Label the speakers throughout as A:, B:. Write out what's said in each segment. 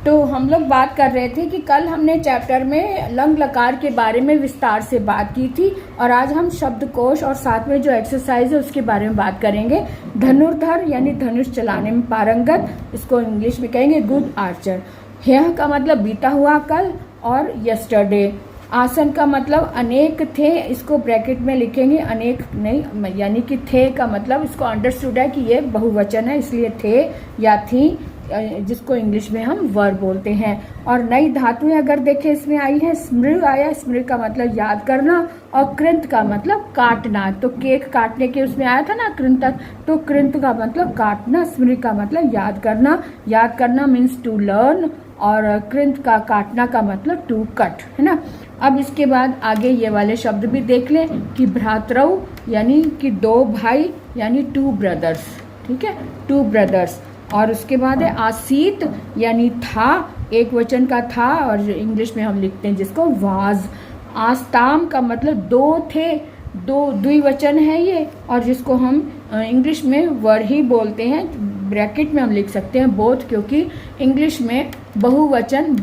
A: तो हम लोग बात कर रहे थे कि कल हमने चैप्टर में लंग लकार के बारे में विस्तार से बात की थी और आज हम शब्दकोश और साथ में जो एक्सरसाइज है उसके बारे में बात करेंगे। धनुर्धर यानी धनुष चलाने में पारंगत, इसको इंग्लिश में कहेंगे गुड आर्चर। यह का मतलब बीता हुआ कल और यस्टरडे। आसन का मतलब अनेक थे, इसको ब्रैकेट में लिखेंगे, अनेक नहीं, यानी कि थे का मतलब इसको अंडरस्टूड है कि ये बहुवचन है, इसलिए थे या थी, जिसको इंग्लिश में हम वर बोलते हैं। और नई धातुएं अगर देखें इसमें आई है, स्मृ आया, स्मृ का मतलब याद करना और कृंत का मतलब काटना। तो केक काटने के उसमें आया था ना कृंतक, तो कृंत का मतलब काटना, स्मृ का मतलब याद करना। याद करना मीन्स टू लर्न और कृंत का काटना का मतलब टू कट, है ना। अब इसके बाद आगे ये वाले शब्द भी देख लें कि भ्रातरऊ यानी कि दो भाई यानी टू ब्रदर्स, ठीक है, टू ब्रदर्स। और उसके बाद है आसीत यानी था, एक वचन का था और इंग्लिश में हम लिखते हैं जिसको वाज। आस्ताम का मतलब दो थे, दो द्विवचन है ये, और जिसको हम इंग्लिश में वर ही बोलते हैं। ब्रैकेट में हम लिख सकते हैं बोथ, क्योंकि इंग्लिश में बहुवचन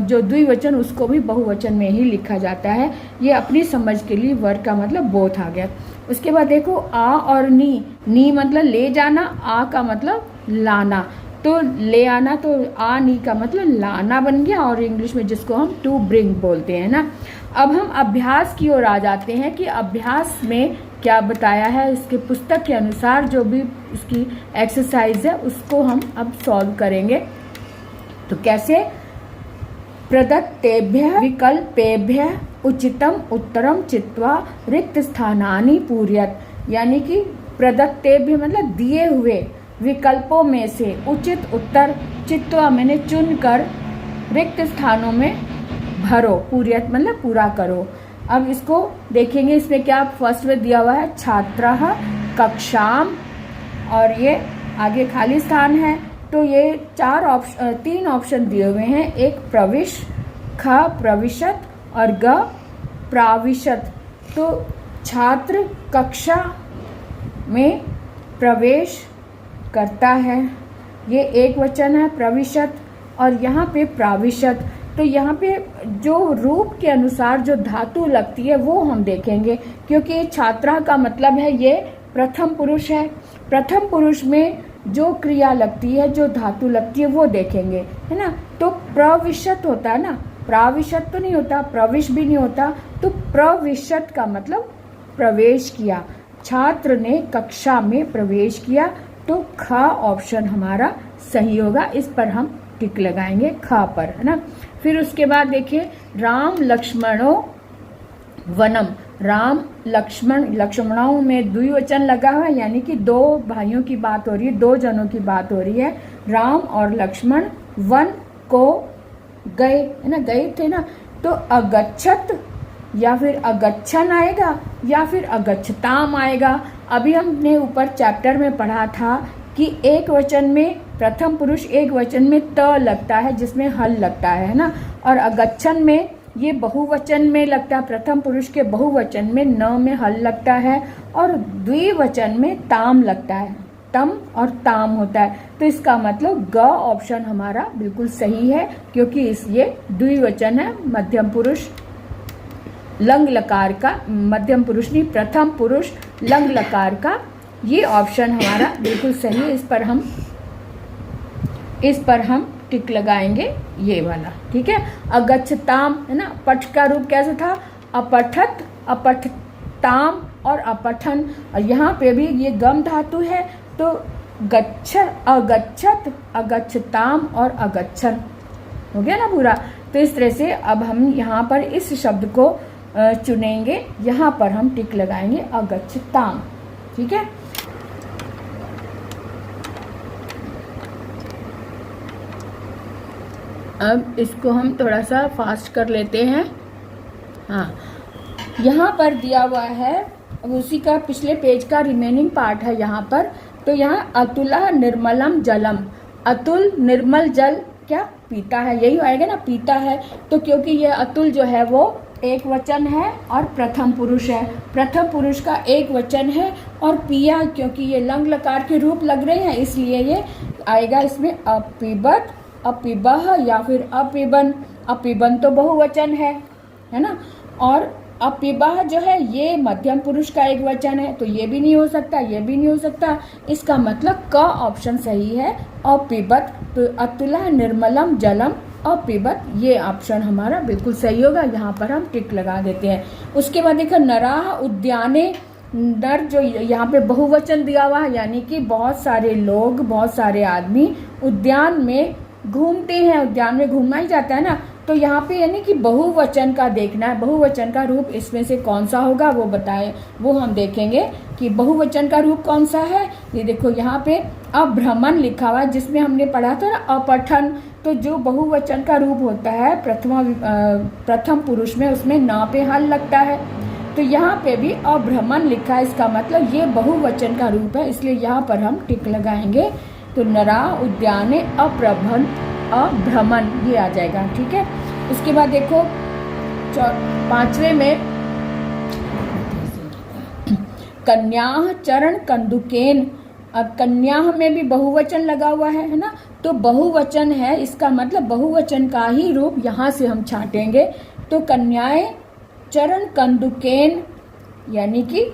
A: जो द्विवचन उसको भी बहुवचन में ही लिखा जाता है। ये अपनी समझ के लिए वर का मतलब बोथ आ गया। उसके बाद देखो आ और नी मतलब ले जाना, आ का मतलब लाना, तो ले आना, तो आ नी का मतलब लाना बन गया, और इंग्लिश में जिसको हम टू ब्रिंग बोलते हैं ना। अब हम अभ्यास की ओर आ जाते हैं कि अभ्यास में क्या बताया है। इसके पुस्तक के अनुसार जो भी इसकी एक्सरसाइज है उसको हम अब सॉल्व करेंगे। तो कैसे, प्रदत्तेभ्यः विकल्पेभ्यः उचितम उत्तरम चित्वा रिक्त स्थानानि पूरयत, यानी कि प्रदत्तेभ्य मतलब दिए हुए, विकल्पों में से उचित उत्तर चित्वा मैंने चुनकर रिक्त स्थानों में भरो, पूरयत मतलब पूरा करो। अब इसको देखेंगे, इसमें क्या फर्स्ट में दिया हुआ है छात्रः कक्षाम, और ये आगे खाली स्थान है। तो ये तीन ऑप्शन दिए हुए हैं, एक प्रविश, ख प्रविशत और ग प्राविशत। तो छात्र कक्षा में प्रवेश करता है, ये एक वचन है प्रविशत, और यहाँ पे प्राविशत। तो यहाँ पे जो रूप के अनुसार जो धातु लगती है वो हम देखेंगे, क्योंकि छात्रा का मतलब है ये प्रथम पुरुष है। प्रथम पुरुष में जो क्रिया लगती है, जो धातु लगती है वो देखेंगे, है ना। तो प्रविशत होता है ना, प्राविशत तो नहीं होता, प्रविश भी नहीं होता। तो प्रविशत का मतलब प्रवेश किया, छात्र ने कक्षा में प्रवेश किया, तो ख ऑप्शन हमारा सही होगा। इस पर हम टिक लगाएंगे ख पर, है ना। फिर उसके बाद देखिए राम लक्ष्मणो वनम, राम लक्ष्मण, लक्ष्मणों में द्विवचन लगा हुआ है, यानी कि दो भाइयों की बात हो रही है, दो जनों की बात हो रही है। राम और लक्ष्मण वन को गए, है ना, गए थे ना। तो अगच्छत या फिर अगच्छन आएगा या फिर अगच्छताम आएगा। अभी हमने ऊपर चैप्टर में पढ़ा था कि एक वचन में प्रथम पुरुष एक वचन में त लगता है जिसमें हल लगता है ना, और अगच्छन में ये बहुवचन में लगता है, प्रथम पुरुष के बहुवचन में न में हल लगता है, और द्विवचन में ताम लगता है, तम और ताम होता है। तो इसका मतलब ग ऑप्शन हमारा बिल्कुल सही है, क्योंकि ये द्विवचन है, मध्यम पुरुष लंग लकार का, मध्यम पुरुष नहीं प्रथम पुरुष लंग लकार का, ये ऑप्शन हमारा बिल्कुल सही है। इस पर हम टिक लगाएंगे ये वाला, ठीक है। अगच्छताम, है ना, पठ का रूप कैसे था, अपठत, अपठताम और अपठन, और यहाँ पे भी ये गम धातु है, तो गच्छ, अगच्छत, अगच्छताम और अगच्छन हो गया ना पूरा। तो इस तरह से अब हम यहाँ पर इस शब्द को चुनेंगे, यहाँ पर हम टिक लगाएंगे अगच्छताम, ठीक है। अब इसको हम थोड़ा सा फास्ट कर लेते हैं। हाँ, यहाँ पर दिया हुआ है, अब उसी का पिछले पेज का रिमेनिंग पार्ट है यहाँ पर। तो यहाँ अतुला निर्मलम जलम, अतुल निर्मल जल क्या पीता है, यही आएगा ना, पीता है। तो क्योंकि ये अतुल जो है वो एक वचन है और प्रथम पुरुष है, प्रथम पुरुष का एक वचन है, और पिया क्योंकि ये लंग लकार के रूप लग रहे हैं इसलिए ये आएगा इसमें अपिबत अपिबह या फिर अपिबन। अपिबन तो बहुवचन है ना। और अपिबह जो है ये मध्यम पुरुष का एक वचन है, तो ये भी नहीं हो सकता, ये भी नहीं हो सकता। इसका मतलब क ऑप्शन सही है, अपिबत। तो अतुला निर्मलम जलम अपिबत, ये ऑप्शन हमारा बिल्कुल सही होगा। यहाँ पर हम टिक लगा देते हैं। उसके बाद देखो नराह उद्याने, नर जो यहाँ पे बहुवचन दिया हुआ है, यानी कि बहुत सारे लोग, बहुत सारे आदमी उद्यान में घूमते हैं। उद्यान में घूमना ही जाता है ना, तो यहाँ पे यानी कि बहुवचन का देखना है। बहुवचन का रूप इसमें से कौन सा होगा वो बताएं, वो हम देखेंगे कि बहुवचन का रूप कौन सा है। ये देखो यहाँ पे अभ्रमण लिखा हुआ है, जिसमें हमने पढ़ा था ना अपठन। तो जो बहुवचन का रूप होता है प्रथम पुरुष में, उसमें न पे हल लगता है। तो यहाँ पे भी अभ्रमण लिखा है, इसका मतलब ये बहुवचन का रूप है, इसलिए यहाँ पर हम टिक लगाएंगे। तो नरा उद्याने अभ्रमण ये आ जाएगा, ठीक है। उसके बाद देखो पांचवे में कन्या चरण कंदुकेन। अब कन्या में भी बहुवचन लगा हुआ है ना, तो बहुवचन है, इसका मतलब बहुवचन का ही रूप यहाँ से हम छांटेंगे। तो कन्याएं चरण कंदुकेन, यानी कि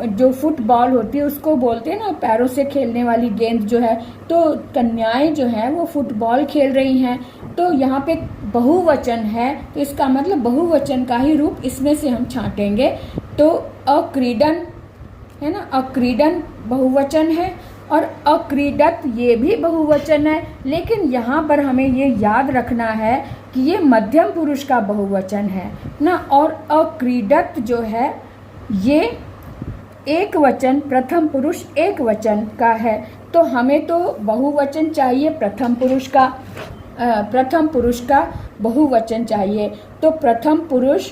A: जो फुटबॉल होती है उसको बोलते हैं ना, पैरों से खेलने वाली गेंद जो है, तो कन्याएं जो है वो फुटबॉल खेल रही हैं। तो यहाँ पे बहुवचन है, तो इसका मतलब बहुवचन का ही रूप इसमें से हम छांटेंगे। तो अक्रीडन है ना, अक्रीडन बहुवचन है, और अक्रीडत ये भी बहुवचन है। लेकिन यहाँ पर हमें ये याद रखना है कि ये मध्यम पुरुष का बहुवचन है ना, और अक्रीडत जो है ये एक वचन, प्रथम पुरुष एक वचन का है। तो हमें तो बहुवचन चाहिए, प्रथम पुरुष का बहुवचन चाहिए। तो प्रथम पुरुष,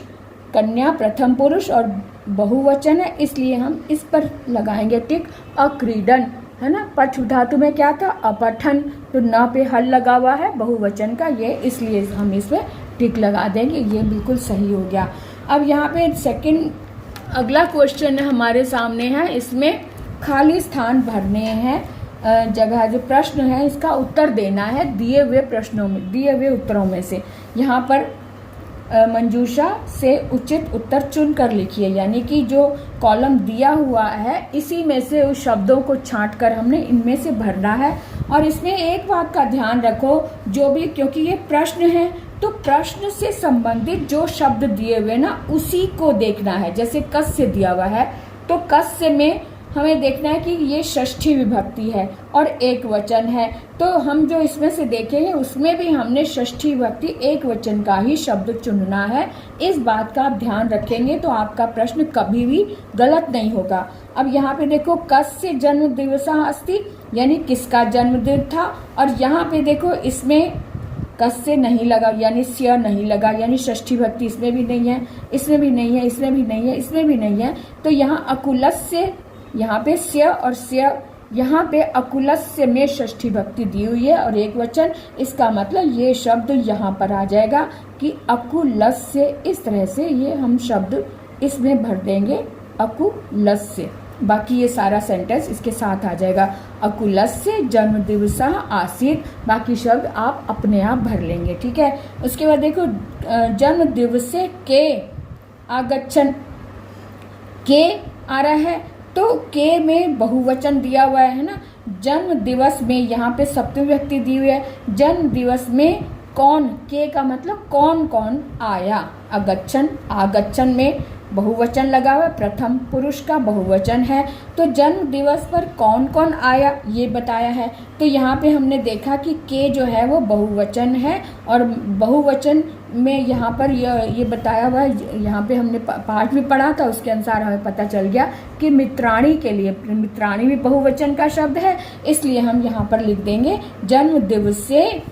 A: कन्या प्रथम पुरुष और बहुवचन है, इसलिए हम इस पर लगाएंगे टिक। अक्रीडन है ना, पठ धातु में क्या था अपठन, तो न पे हल लगा हुआ है बहुवचन का, ये इसलिए हम इस पे टिक लगा देंगे, ये बिल्कुल सही हो गया। अब यहाँ पे सेकंड अगला क्वेश्चन हमारे सामने है, इसमें खाली स्थान भरने हैं, जगह जो प्रश्न है इसका उत्तर देना है दिए हुए प्रश्नों में, दिए हुए उत्तरों में से। यहाँ पर मंजूषा से उचित उत्तर चुन कर लिखिए, यानी कि जो कॉलम दिया हुआ है इसी में से उस शब्दों को छांट कर हमने इनमें से भरना है। और इसमें एक बात का ध्यान रखो, जो भी, क्योंकि ये प्रश्न है तो प्रश्न से संबंधित जो शब्द दिए हुए ना उसी को देखना है। जैसे कस्य दिया हुआ है तो कस्य में हमें देखना है कि ये षष्ठी विभक्ति है और एक वचन है, तो हम जो इसमें से देखेंगे उसमें भी हमने षष्ठी विभक्ति एक वचन का ही शब्द चुनना है। इस बात का आप ध्यान रखेंगे तो आपका प्रश्न कभी भी गलत नहीं होगा। अब यहाँ पे देखो कस्य जन्म दिवसः अस्ति, यानी किसका जन्मदिन था, और यहाँ पे देखो इसमें कस्य नहीं लगा, यानी स्य नहीं लगा, यानी षष्ठी विभक्ति इसमें भी नहीं है, इसमें भी नहीं है, इसमें भी नहीं है, इसमें भी नहीं है। तो यहाँ अकुलस्य, यहाँ पे स्य और स्य, यहाँ पे अकुलस्य में षष्ठी विभक्ति दी हुई है और एक वचन, इसका मतलब ये शब्द यहाँ पर आ जाएगा कि अकुलस्य। इस तरह से ये हम शब्द इसमें भर देंगे, अकुलस्य। बाकी ये सारा सेंटेंस इसके साथ आ जाएगा, अकुलस्य जन्म दिवसः आसीत्। बाकी शब्द आप अपने आप भर लेंगे, ठीक है। उसके बाद देखो जन्म दिवसे के आगच्छन, के आ रहा है तो के में बहुवचन दिया हुआ है ना। जन्म दिवस में यहाँ पे सप्तमी विभक्ति दी हुई है। जन्म दिवस में कौन, के का मतलब कौन कौन आया। आगच्छन, आगच्छन में बहुवचन लगा हुआ है, प्रथम पुरुष का बहुवचन है। तो जन्म दिवस पर कौन कौन आया ये बताया है। तो यहाँ पे हमने देखा कि के जो है वो बहुवचन है, और बहुवचन में यहाँ पर ये बताया हुआ है। यहाँ पे हमने पाठ भी पढ़ा था, उसके अनुसार हमें पता चल गया कि मित्राणी के लिए, मित्राणी भी बहुवचन का शब्द है, इसलिए हम यहाँ पर लिख देंगे जन्म दिवसे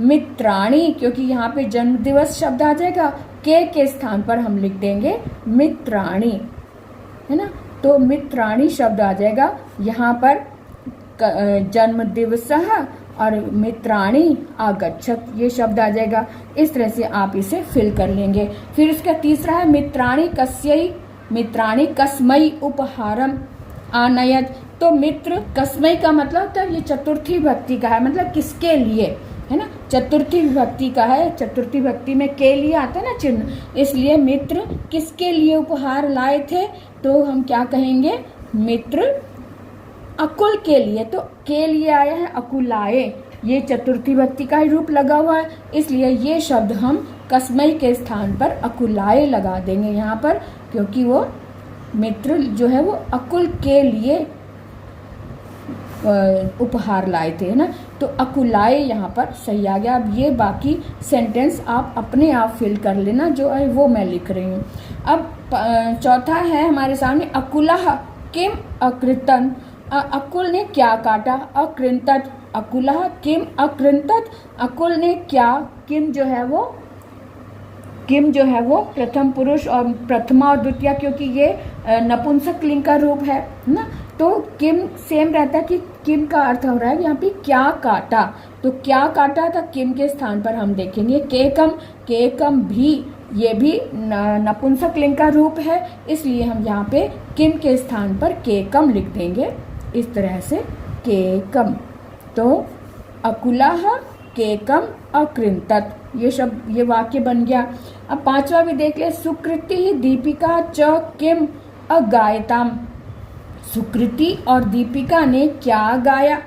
A: मित्राणी, क्योंकि यहाँ पे जन्म दिवस शब्द आ जाएगा, के स्थान पर हम लिख देंगे मित्राणी, है ना। तो मित्राणी शब्द आ जाएगा यहाँ पर, जन्म दिवसः और मित्राणी आगच्छत ये शब्द आ जाएगा। इस तरह से आप इसे फिल कर लेंगे। फिर इसका तीसरा है मित्राणी कस्यै, मित्राणी कस्मै उपहारम आनयत। तो मित्र कस्मै का मतलब तब ये चतुर्थी विभक्ति का है, मतलब किसके लिए, है ना। चतुर्थी विभक्ति का है, चतुर्थी विभक्ति में के लिए आता है ना चिन्ह, इसलिए मित्र किसके लिए उपहार लाए थे, तो हम क्या कहेंगे, मित्र अकुल के लिए। तो के लिए आया है अकुलाए, ये चतुर्थी विभक्ति का ही रूप लगा हुआ है, इसलिए ये शब्द हम कसमई के स्थान पर अकुलाए लगा देंगे यहाँ पर, क्योंकि वो मित्र जो है वो अकुल के लिए उपहार लाए थे, है ना। तो अकुलाए यहाँ पर सही आ गया। अब ये बाकी सेंटेंस आप अपने आप फिल कर लेना, जो है वो मैं लिख रही हूँ। अब चौथा है हमारे सामने, अकुलः किम अकृतन, अकुल ने क्या काटा, अकृंतत, अकुलः किम अकृंतत, अकुल ने क्या, किम जो है वो प्रथम पुरुष और प्रथमा और द्वितीय, क्योंकि ये नपुंसक लिंग का रूप है ना, तो किम सेम रहता है कि किम का अर्थ हो रहा है यहाँ पे क्या काटा, तो क्या काटा था किम के स्थान पर हम देखेंगे केकम भी, ये भी नपुंसक लिंग का रूप है, इसलिए हम यहाँ पे किम के स्थान पर केकम लिख देंगे इस तरह से, केकम। तो अकुलः केकम अकृंतत, ये वाक्य बन गया। अब पांचवा भी देख ले, सुकृति दीपिका च किम अगायताम, सुकृति और दीपिका ने क्या गाया,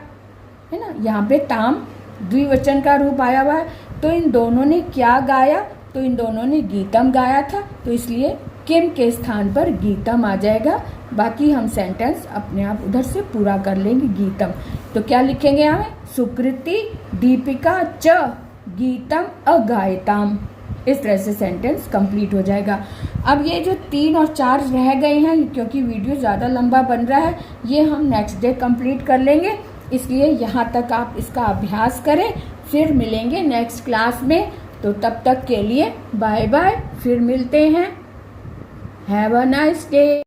A: है ना। यहाँ पे ताम द्विवचन का रूप आया हुआ है, तो इन दोनों ने क्या गाया, तो इन दोनों ने गीतम गाया था, तो इसलिए किम के स्थान पर गीतम आ जाएगा। बाकी हम सेंटेंस अपने आप उधर से पूरा कर लेंगे, गीतम। तो क्या लिखेंगे यहाँ में, सुकृति दीपिका च गीतम अगायताम, इस तरह से सेंटेंस कंप्लीट हो जाएगा। अब ये जो 3 और 4 रह गए हैं, क्योंकि वीडियो ज़्यादा लंबा बन रहा है, ये हम नेक्स्ट डे कंप्लीट कर लेंगे, इसलिए यहाँ तक आप इसका अभ्यास करें, फिर मिलेंगे नेक्स्ट क्लास में। तो तब तक के लिए बाय बाय, फिर मिलते हैं। Have a nice day.